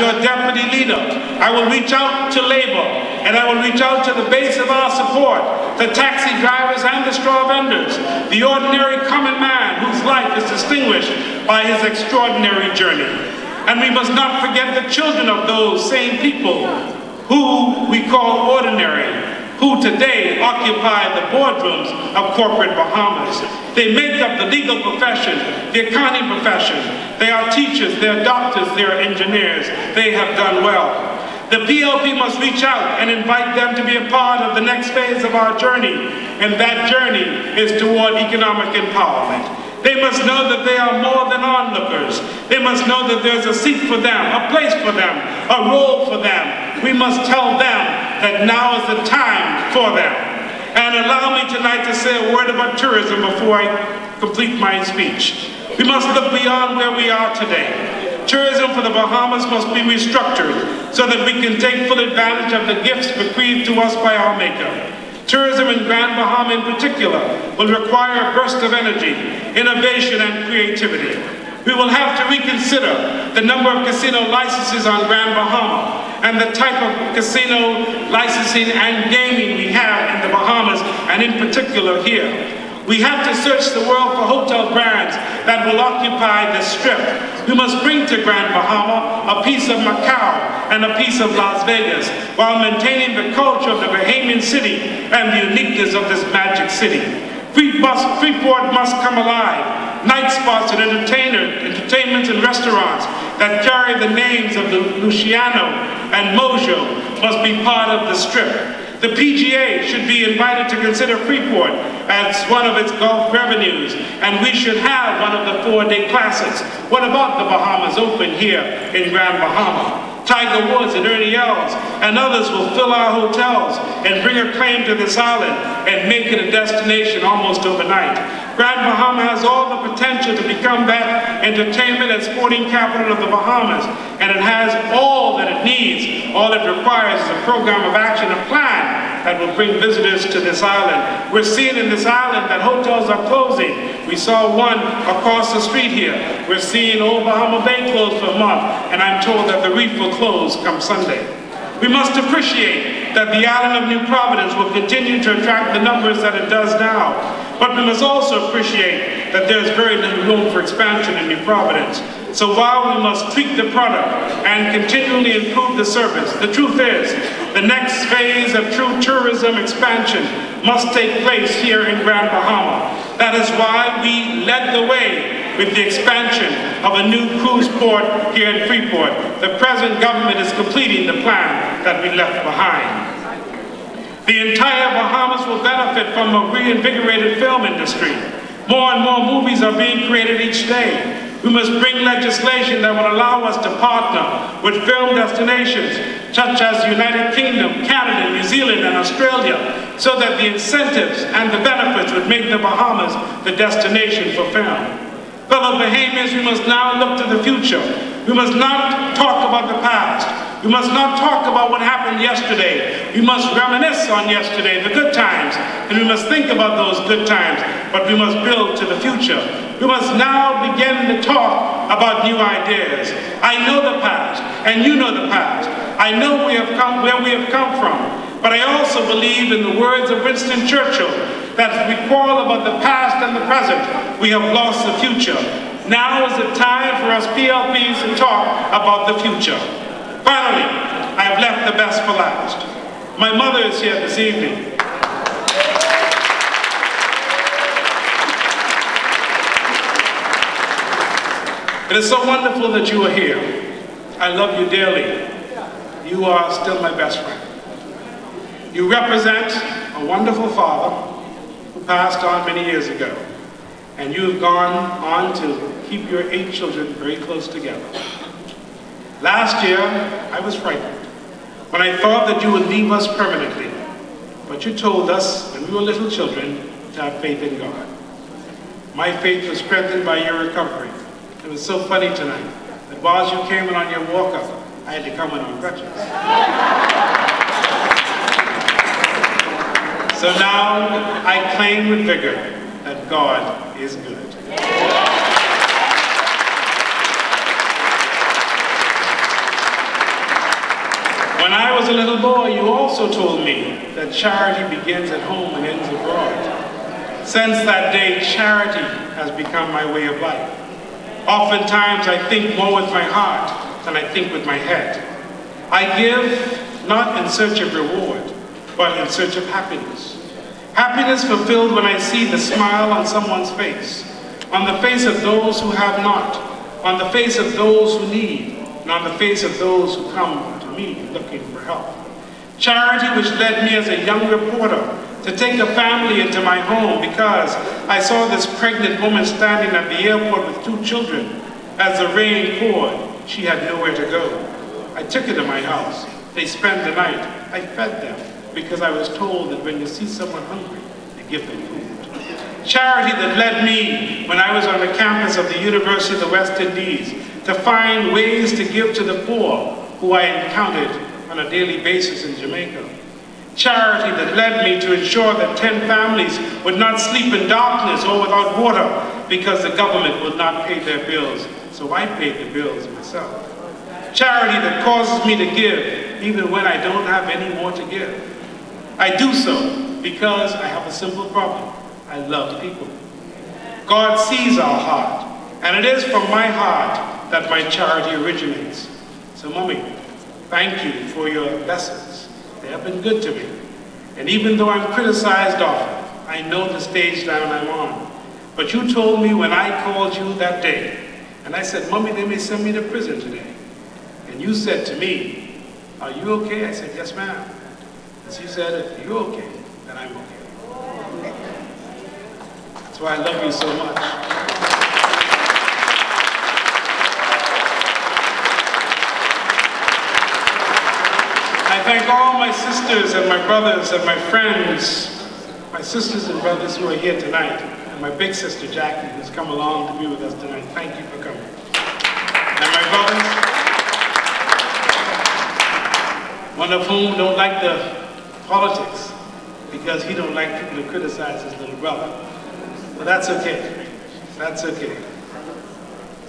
your deputy leader, I will reach out to labor, and I will reach out to the base of our support, the taxi drivers and the straw vendors, the ordinary common man whose life is distinguished by his extraordinary journey. And we must not forget the children of those same people who we call ordinary, who today occupy the boardrooms of corporate Bahamas. They make up the legal profession, the accounting profession. They are teachers, they are doctors, they are engineers. They have done well. The PLP must reach out and invite them to be a part of the next phase of our journey, and that journey is toward economic empowerment. They must know that they are more than onlookers. They must know that there's a seat for them, a place for them, a role for them. We must tell them that now is the time for them. And allow me tonight to say a word about tourism before I complete my speech. We must look beyond where we are today. Tourism for the Bahamas must be restructured so that we can take full advantage of the gifts bequeathed to us by our Maker. Tourism in Grand Bahama in particular will require a burst of energy, innovation, and creativity. We will have to reconsider the number of casino licenses on Grand Bahama and the type of casino licensing and gaming we have in the Bahamas, and in particular here. We have to search the world for hotel brands that will occupy the Strip. We must bring to Grand Bahama a piece of Macau and a piece of Las Vegas, while maintaining the culture of the Bahamian city and the uniqueness of this magic city. Freeport must come alive. Night spots and entertainments and restaurants that carry the names of Luciano and Mojo must be part of the Strip. The PGA should be invited to consider Freeport as one of its golf revenues, and we should have one of the 4-day classics. What about the Bahamas Open here in Grand Bahama? Tiger Woods and Ernie Els and others will fill our hotels and bring a claim to this island and make it a destination almost overnight. Grand Bahama has all the potential to become that entertainment and sporting capital of the Bahamas, and it has all that it needs. All it requires is a program of action, a plan that will bring visitors to this island. We're seeing in this island that hotels are closing. We saw one across the street here. We're seeing Old Bahama Bay closed for a month, and I'm told that the reef will close come Sunday. We must appreciate that the island of New Providence will continue to attract the numbers that it does now. But we must also appreciate that there's very little room for expansion in New Providence. So while we must tweak the product and continually improve the service, the truth is, the next phase of true tourism expansion must take place here in Grand Bahama. That is why we led the way with the expansion of a new cruise port here in Freeport. The present government is completing the plan that we left behind. The entire Bahamas will benefit from a reinvigorated film industry. More and more movies are being created each day. We must bring legislation that will allow us to partner with film destinations such as the United Kingdom, Canada, New Zealand, and Australia, so that the incentives and the benefits would make the Bahamas the destination for film. Fellow Bahamians, we must now look to the future. We must not talk about the past. We must not talk about what happened yesterday. We must reminisce on yesterday, the good times, and we must think about those good times, but we must build to the future. We must now begin to talk about new ideas. I know the past, and you know the past. I know where we have come from, but I also believe in the words of Winston Churchill, that if we quarrel about the past and the present, we have lost the future. Now is the time for us PLPs to talk about the future. Finally, I have left the best for last. My mother is here this evening. It is so wonderful that you are here. I love you dearly. You are still my best friend. You represent a wonderful father who passed on many years ago, and you have gone on to keep your 8 children very close together. Last year, I was frightened when I thought that you would leave us permanently, but you told us when we were little children to have faith in God. My faith was strengthened by your recovery. It was so funny tonight that while you came in on your walk-up, I had to come in on crutches. So now I claim with vigor that God is good. When I was a little boy, you also told me that charity begins at home and ends abroad. Since that day, charity has become my way of life. Oftentimes, I think more with my heart than I think with my head. I give not in search of reward, but in search of happiness. Happiness fulfilled when I see the smile on someone's face, on the face of those who have not, on the face of those who need, and on the face of those who come to me looking for help. Charity which led me as a young reporter to take a family into my home because I saw this pregnant woman standing at the airport with 2 children. As the rain poured, she had nowhere to go. I took her to my house. They spent the night. I fed them because I was told that when you see someone hungry, you give them food. Charity that led me when I was on the campus of the University of the West Indies to find ways to give to the poor who I encountered on a daily basis in Jamaica. Charity that led me to ensure that 10 families would not sleep in darkness or without water because the government would not pay their bills, so I paid the bills myself. Charity that causes me to give even when I don't have any more to give. I do so because I have a simple problem. I love people. God sees our heart, and it is from my heart that my charity originates. So, Mommy, thank you for your lessons. They have been good to me. And even though I'm criticized often, I know the stage that I'm on. But you told me when I called you that day, and I said, Mommy, they may send me to prison today. And you said to me, are you okay? I said, yes, ma'am. And she said, if you're okay, then I'm okay. That's why I love you so much. I thank all my sisters and my brothers and my friends, my sisters and brothers who are here tonight, and my big sister Jackie, who's come along to be with us tonight. Thank you for coming. And my brothers, one of whom don't like the politics because he don't like people to criticize his little brother. But that's okay. That's okay.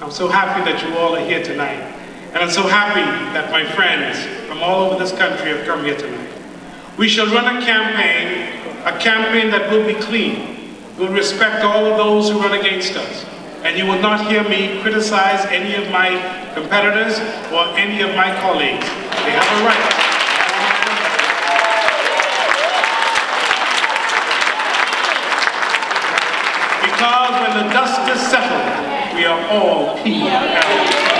I'm so happy that you all are here tonight. And I'm so happy that my friends from all over this country have come here tonight. We shall run a campaign that will be clean, will respect all of those who run against us. And you will not hear me criticize any of my competitors or any of my colleagues. They have a right. Because when the dust is settled, we are all PLP.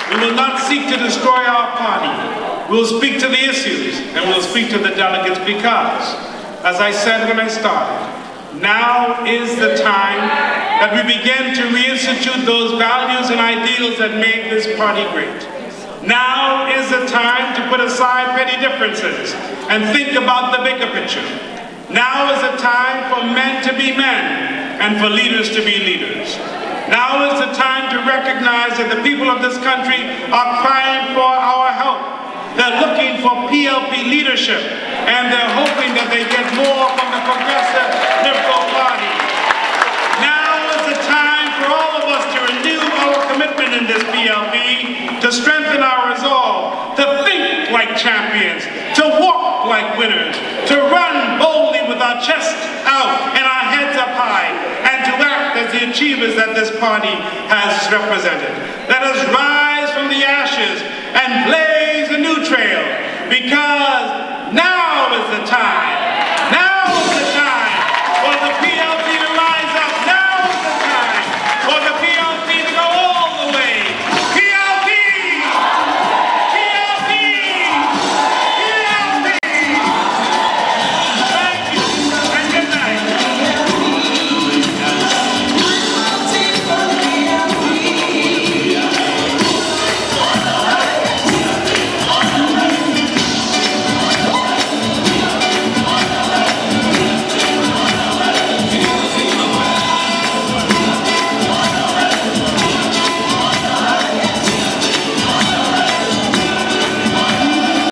We will not seek to destroy our party. We will speak to the issues and we will speak to the delegates because, as I said when I started, now is the time that we begin to reinstitute those values and ideals that made this party great. Now is the time to put aside petty differences and think about the bigger picture. Now is the time for men to be men and for leaders to be leaders. Now is the time to recognize that the people of this country are crying for our help. They're looking for PLP leadership, and they're hoping that they get more from the Progressive Liberal Party. Now is the time for all of us to renew our commitment in this PLP, to strengthen our resolve, to think like champions, to walk like winners, to run boldly with our chests out and our heads up high, and to act as the achievers that this party has represented. Let us rise from the ashes and blaze a new trail, because now is the time